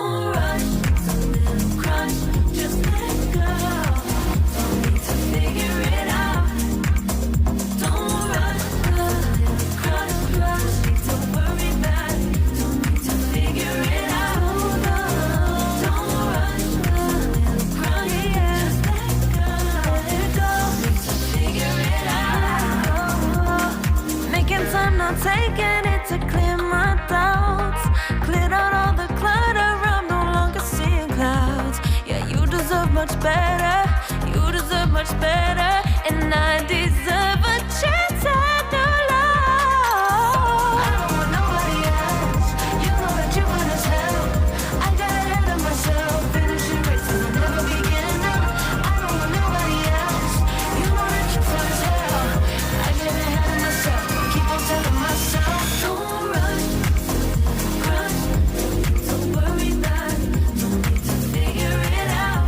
Don't rush, it's a little crush. Just let go. Don't need to figure it out. Don't rush, a little crush, crush. Need to worry about it. Don't need to figure it out. Don't rush, a little crush. Just let go. Let go. Need to figure it out. Making time, not taking it to clear my doubts. Cleared out all the clutter, I'm no longer seeing clouds. Yeah, you deserve much better. You deserve much better. And I deserve a chance at new love. I don't want nobody else. You know that you want as hell. I got ahead of myself. Finishing races I'll never begin now. I don't want nobody else. You know that you fun as hell. I get ahead of myself. Keep on telling myself. Don't rush, crush. Don't worry about it. Don't need to figure it out.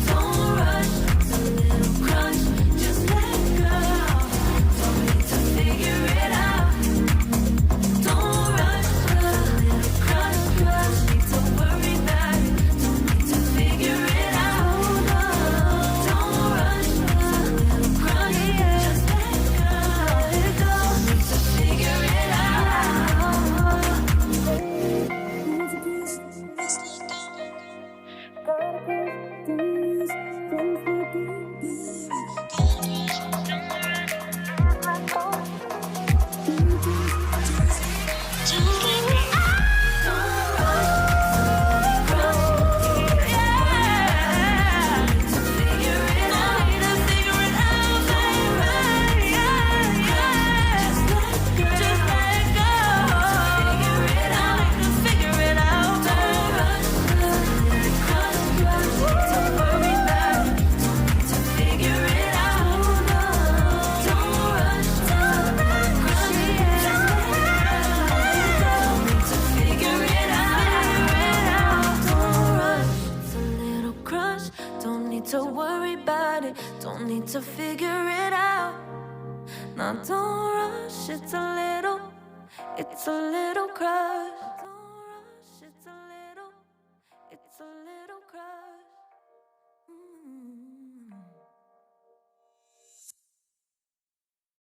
Don't rush, it's a little crush. Just let go. Don't need to figure it out. Don't rush, a little crush, crush. Need to worry about it. Don't need to figure it out. Don't rush, a little crush. Just let go. Let go. Need to figure it to worry about it. Don't need to figure it out. Now don't rush, it's a little crush.